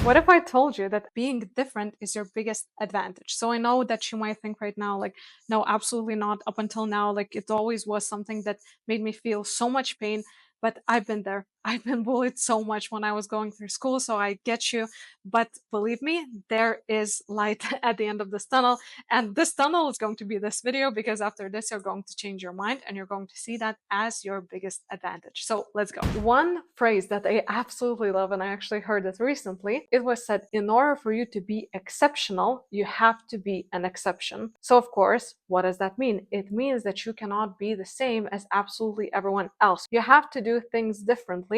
What if I told you that being different is your biggest advantage? So I know that you might think right now, like, no, absolutely not. Up until now, like, it always was something that made me feel so much pain. But I've been there. I've been bullied so much when I was going through school. So I get you. But believe me, there is light at the end of this tunnel. And this tunnel is going to be this video because after this, you're going to change your mind and you're going to see that as your biggest advantage. So let's go. One phrase that I absolutely love, and I actually heard it recently, it was said, in order for you to be exceptional, you have to be an exception. So of course, what does that mean? It means that you cannot be the same as absolutely everyone else. You have to do things differently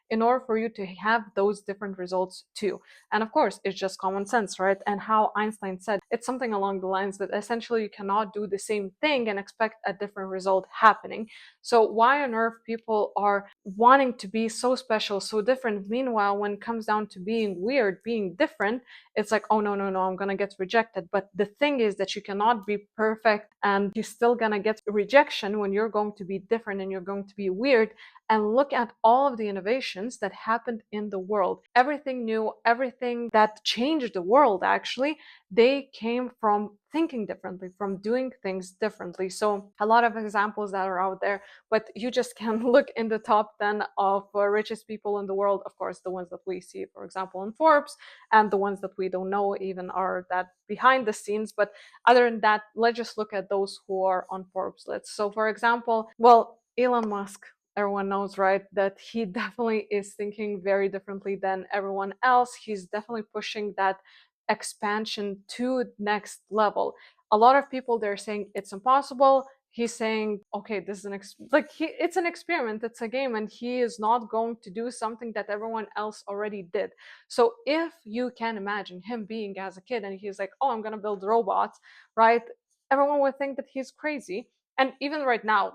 in order for you to have those different results too. And of course, it's just common sense, right? And how Einstein said, it's something along the lines that essentially you cannot do the same thing and expect a different result happening. So why on earth people are wanting to be so special, so different? Meanwhile, when it comes down to being weird, being different, it's like, oh no, no, no, I'm gonna get rejected. But the thing is that you cannot be perfect and you're still gonna get rejection when you're going to be different and you're going to be weird. And look at all of the innovations that happened in the world. Everything new, everything that changed the world, actually, they came from thinking differently, from doing things differently. So a lot of examples that are out there, but you just can look in the top 10 of richest people in the world. Of course, the ones that we see, for example, in Forbes, and the ones that we don't know even are that behind the scenes. But other than that, let's just look at those who are on Forbes lists. So for example, well, Elon Musk, everyone knows, right, that he definitely is thinking very differently than everyone else. He's definitely pushing that expansion to next level. A lot of people, they're saying it's impossible. He's saying, okay, this is it's an experiment, it's a game, and he is not going to do something that everyone else already did. So if you can imagine him being as a kid and he's like, oh, I'm gonna build robots, right, everyone would think that he's crazy. And even right now,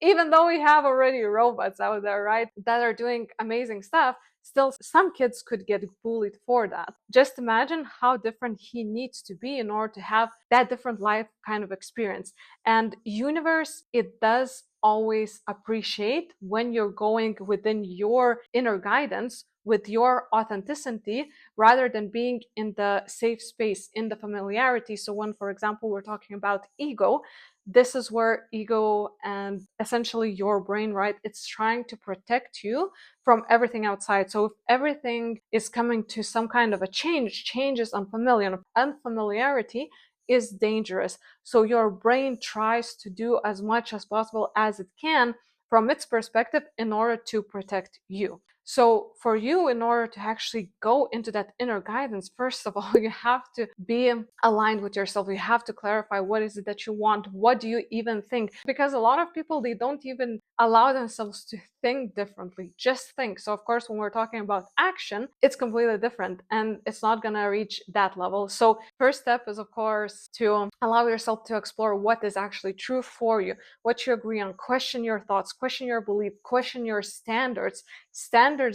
even though we have already robots out there, right, that are doing amazing stuff, still some kids could get bullied for that. Just imagine how different he needs to be in order to have that different life kind of experience. And universe, it does always appreciate when you're going within your inner guidance with your authenticity rather than being in the safe space, in the familiarity. So when, for example, we're talking about ego, this is where ego and essentially your brain, right, it's trying to protect you from everything outside. So if everything is coming to some kind of a change is unfamiliar. Unfamiliarity is dangerous. So your brain tries to do as much as possible as it can from its perspective in order to protect you. So for you, in order to actually go into that inner guidance, first of all, you have to be aligned with yourself. You have to clarify what is it that you want. What do you even think? Because a lot of people, they don't even allow themselves to think differently. Just think. So of course, when we're talking about action, it's completely different and it's not going to reach that level. So first step is, of course, to allow yourself to explore what is actually true for you, what you agree on. Question your thoughts, question your belief, question your standards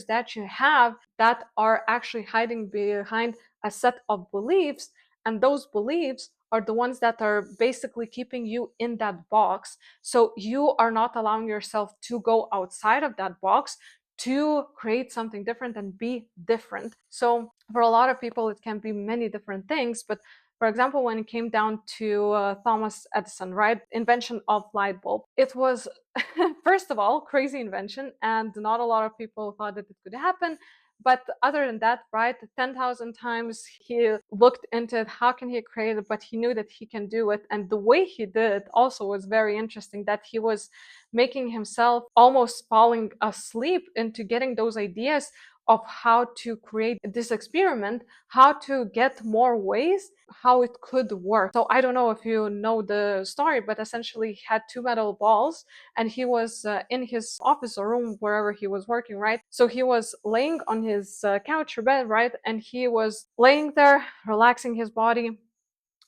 that you have that are actually hiding behind a set of beliefs. And those beliefs are the ones that are basically keeping you in that box. So you are not allowing yourself to go outside of that box to create something different and be different. So for a lot of people, it can be many different things. But for example, when it came down to Thomas Edison, right, invention of light bulb, it was first of all crazy invention, and not a lot of people thought that it could happen. But other than that, right, 10,000 times he looked into it, how can he create it, but he knew that he can do it. And the way he did it also was very interesting, that he was making himself almost falling asleep into getting those ideas of how to create this experiment, how to get more ways, how it could work. So I don't know if you know the story, but essentially he had two metal balls and he was in his office or room, wherever he was working, right? So he was laying on his couch or bed, right? And he was laying there, relaxing his body,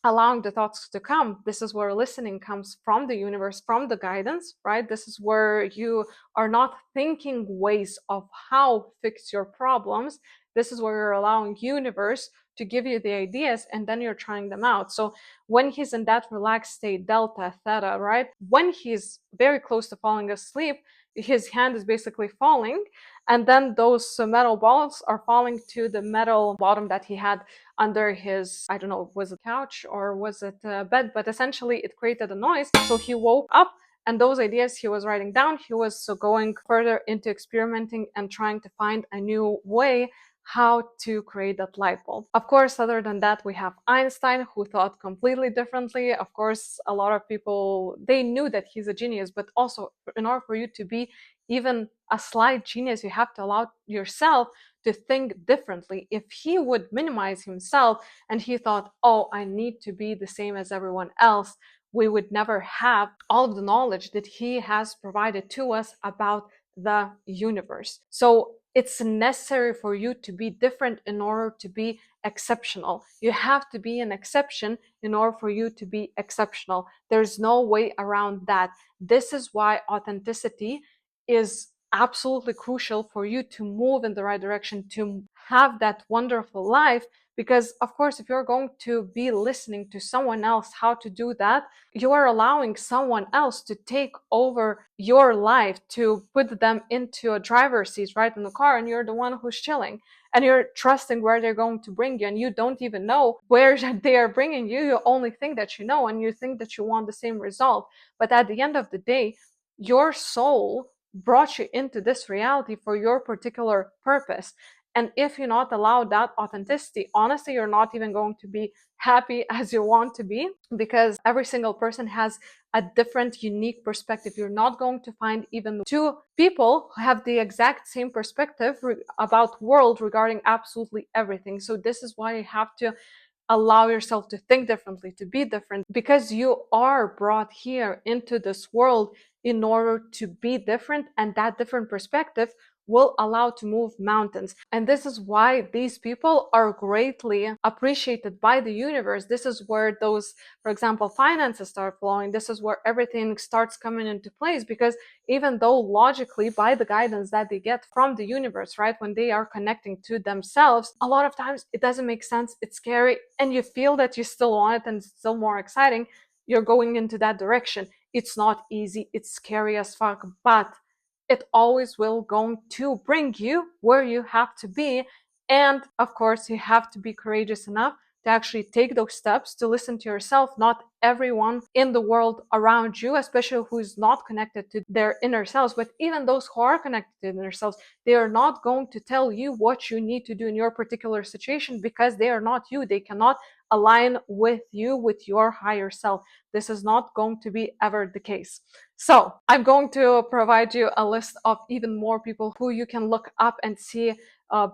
allowing the thoughts to come. This is where listening comes from the universe, from the guidance, right? This is where you are not thinking ways of how fix your problems. This is where you're allowing universe to give you the ideas and then you're trying them out. So when he's in that relaxed state, delta, theta, right? When he's very close to falling asleep, his hand is basically falling, and then those metal balls are falling to the metal bottom that he had under his, I don't know, was it couch or was it bed, but essentially it created a noise. So he woke up, and those ideas he was writing down, he was so going further into experimenting and trying to find a new way how to create that light bulb. Of course, other than that, we have Einstein, who thought completely differently. Of course, a lot of people, they knew that he's a genius, but also in order for you to be even a slight genius, you have to allow yourself to think differently. If he would minimize himself and he thought, oh, I need to be the same as everyone else, we would never have all of the knowledge that he has provided to us about the universe. So it's necessary for you to be different in order to be exceptional. You have to be an exception in order for you to be exceptional. There's no way around that. This is why authenticity is absolutely crucial for you to move in the right direction, to have that wonderful life. Because, of course, if you're going to be listening to someone else how to do that, you are allowing someone else to take over your life, to put them into a driver's seat right in the car, and you're the one who's chilling. And you're trusting where they're going to bring you, and you don't even know where they are bringing you. You only think that you know, and you think that you want the same result. But at the end of the day, your soul brought you into this reality for your particular purpose. And if you not allow that authenticity, honestly, you're not even going to be happy as you want to be, because every single person has a different, unique perspective. You're not going to find even two people who have the exact same perspective about world regarding absolutely everything. So this is why you have to allow yourself to think differently, to be different, because you are brought here into this world in order to be different, and that different perspective will allow to move mountains. And this is why these people are greatly appreciated by the universe. This is where those, for example, finances start flowing. This is where everything starts coming into place, because even though logically, by the guidance that they get from the universe, right, when they are connecting to themselves, a lot of times it doesn't make sense, it's scary, and you feel that you still want it and it's still more exciting. You're going into that direction. It's not easy, it's scary as fuck, but it always will going to bring you where you have to be. And of course, you have to be courageous enough to actually take those steps, to listen to yourself. Not everyone in the world around you, especially who's not connected to their inner selves, but even those who are connected to their selves, they are not going to tell you what you need to do in your particular situation, because they are not you. They cannot align with you, with your higher self. This is not going to be ever the case. So I'm going to provide you a list of even more people who you can look up and see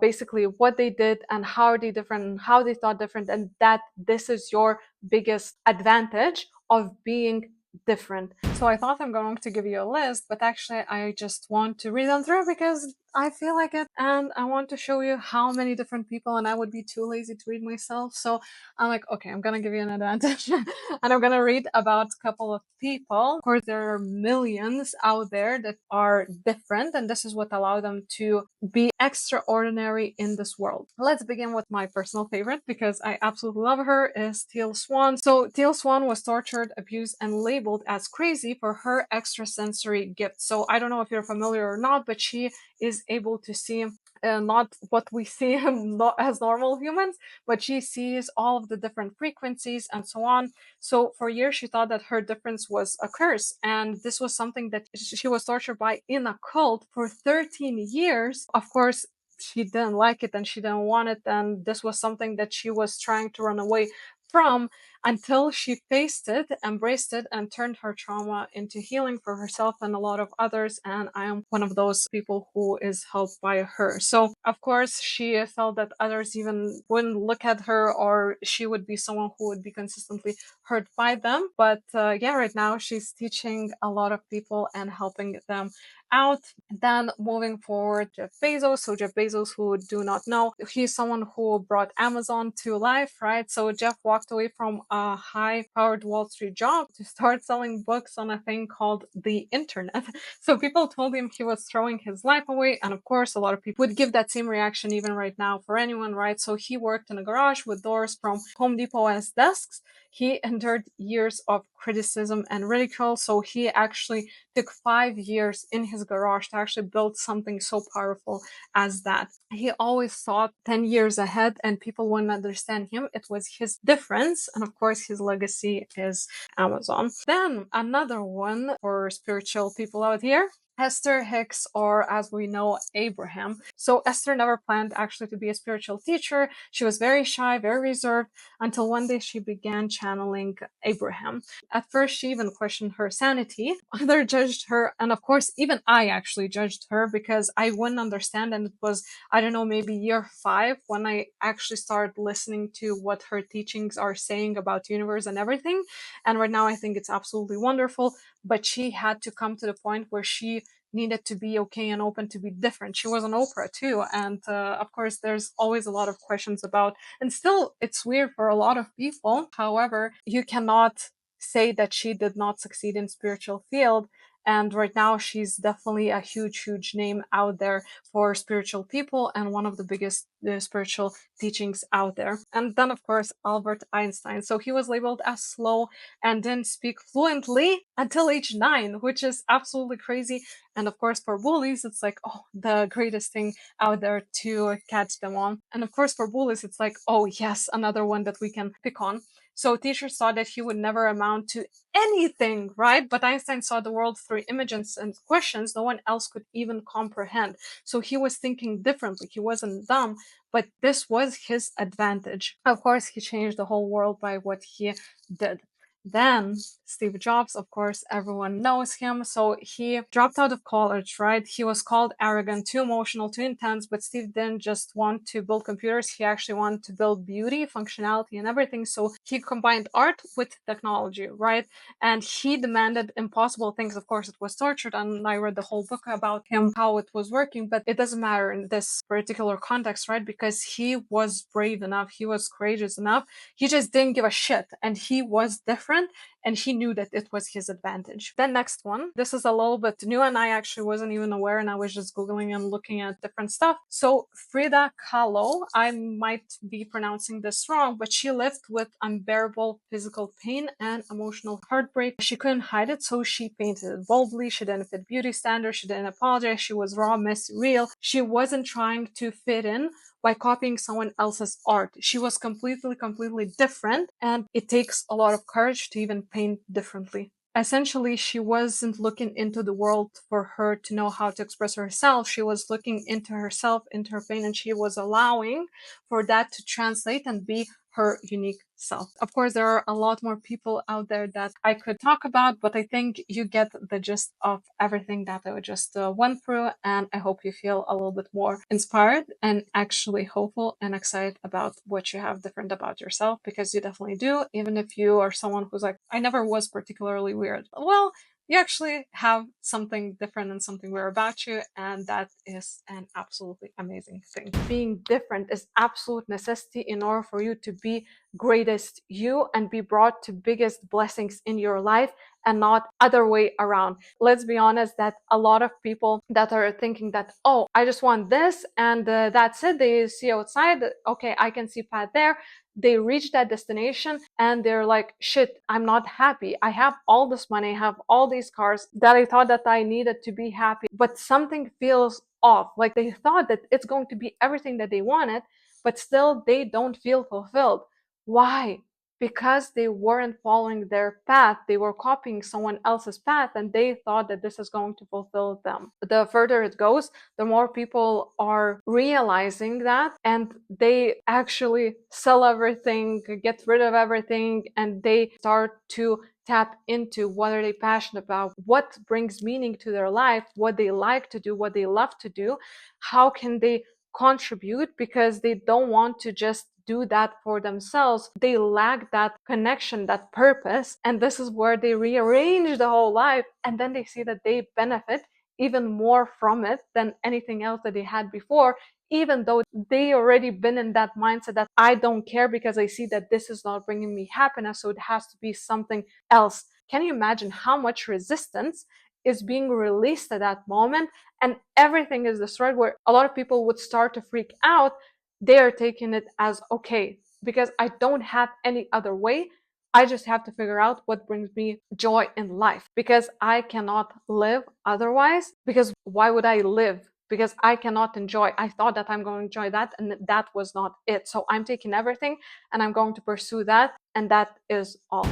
basically what they did and how are they different and how they thought different, and that this is your biggest advantage of being different. So I thought I'm going to give you a list, but actually I just want to read them through because I feel like it, and I want to show you how many different people, and I would be too lazy to read myself. So I'm like, okay, I'm gonna give you an advantage and I'm gonna read about a couple of people. Of course, there are millions out there that are different, and this is what allows them to be extraordinary in this world. Let's begin with my personal favorite, because I absolutely love her, is Teal Swan. So Teal Swan was tortured, abused, and labeled as crazy for her extrasensory gifts. So I don't know if you're familiar or not, but she is able to see not what we see not as normal humans, but she sees all of the different frequencies and so on. So for years, she thought that her difference was a curse. And this was something that she was tortured by in a cult for 13 years. Of course, she didn't like it and she didn't want it. And this was something that she was trying to run away from, until she faced it, embraced it, and turned her trauma into healing for herself and a lot of others. And I am one of those people who is helped by her. So, of course, she felt that others even wouldn't look at her, or she would be someone who would be consistently hurt by them. But yeah, right now she's teaching a lot of people and helping them out. Then moving forward, Jeff Bezos. So Jeff Bezos, who do not know, he's someone who brought Amazon to life, right? So Jeff walked away from a high-powered Wall Street job to start selling books on a thing called the internet. So people told him he was throwing his life away, and of course, a lot of people would give that same reaction even right now for anyone, right? So he worked in a garage with doors from Home Depot as desks. He endured years of criticism and ridicule, so he actually took 5 years in his garage to actually build something so powerful as that. He always thought 10 years ahead and people wouldn't understand him. It was his difference. And of course, his legacy is Amazon. Then another one for spiritual people out here, Esther Hicks, or as we know, Abraham. So Esther never planned actually to be a spiritual teacher. She was very shy, very reserved, until one day she began channeling Abraham. At first, she even questioned her sanity. Others judged her, and of course, even I actually judged her because I wouldn't understand. And it was, I don't know, maybe year 5 when I actually started listening to what her teachings are saying about the universe and everything. And right now, I think it's absolutely wonderful. But she had to come to the point where she needed to be okay and open to be different. She was an Oprah too. And of course, there's always a lot of questions about, and still it's weird for a lot of people. However, you cannot say that she did not succeed in spiritual field. And right now, she's definitely a huge, huge name out there for spiritual people and one of the biggest spiritual teachings out there. And then, of course, Albert Einstein. So he was labeled as slow and didn't speak fluently until age 9, which is absolutely crazy. And of course, for bullies, it's like, oh, the greatest thing out there to catch them on. And of course, for bullies, it's like, oh, yes, another one that we can pick on. So teachers thought that he would never amount to anything, right? But Einstein saw the world through images and questions no one else could even comprehend. So he was thinking differently. He wasn't dumb, but this was his advantage. Of course, he changed the whole world by what he did. Then Steve Jobs, of course, everyone knows him. So he dropped out of college, right? He was called arrogant, too emotional, too intense, but Steve didn't just want to build computers. He actually wanted to build beauty, functionality, and everything. So he combined art with technology, right? And he demanded impossible things. Of course, it was tortured. And I read the whole book about him, how it was working, but it doesn't matter in this particular context, right? Because he was brave enough. He was courageous enough. He just didn't give a shit. And he was different. And he knew that it was his advantage. Then next one, this is a little bit new and I actually wasn't even aware and I was just Googling and looking at different stuff. So Frida Kahlo, I might be pronouncing this wrong, but she lived with unbearable physical pain and emotional heartbreak. She couldn't hide it, so she painted it boldly. She didn't fit beauty standards. She didn't apologize. She was raw, messy, real. She wasn't trying to fit in by copying someone else's art. She was completely different, and it takes a lot of courage to even paint differently. Essentially, she wasn't looking into the world for her to know how to express herself. She was looking into herself, into her pain, and she was allowing for that to translate and be her unique self. Of course, there are a lot more people out there that I could talk about, but I think you get the gist of everything that I just went through, and I hope you feel a little bit more inspired and actually hopeful and excited about what you have different about yourself, because you definitely do, even if you are someone who's like, I never was particularly weird. Well, you actually have something different and something rare about you, and that is an absolutely amazing thing. Being different is absolute necessity in order for you to be greatest you and be brought to biggest blessings in your life, and not other way around. Let's be honest that a lot of people that are thinking that, oh, I just want this and that's it. They see outside, okay, I can see path there. They reach that destination and they're like, shit, I'm not happy. I have all this money, I have all these cars that I thought that I needed to be happy, but something feels off. Like they thought that it's going to be everything that they wanted, but still they don't feel fulfilled. Why? Because they weren't following their path. They were copying someone else's path and they thought that this is going to fulfill them. The further it goes, the more people are realizing that, and they actually sell everything, get rid of everything, and they start to tap into what are they passionate about, what brings meaning to their life, what they like to do, what they love to do, how can they contribute, because they don't want to just do that for themselves. They lack that connection, that purpose, and this is where they rearrange the whole life, and then they see that they benefit even more from it than anything else that they had before, even though they already been in that mindset that I don't care because I see that this is not bringing me happiness, so it has to be something else. Can you imagine how much resistance is being released at that moment, and everything is destroyed, where a lot of people would start to freak out? They are taking it as, okay, because I don't have any other way, I just have to figure out what brings me joy in life, because I cannot live otherwise. Because why would I live? Because I cannot enjoy. I thought that I'm going to enjoy that, and that was not it. So I'm taking everything and I'm going to pursue that, and that is all.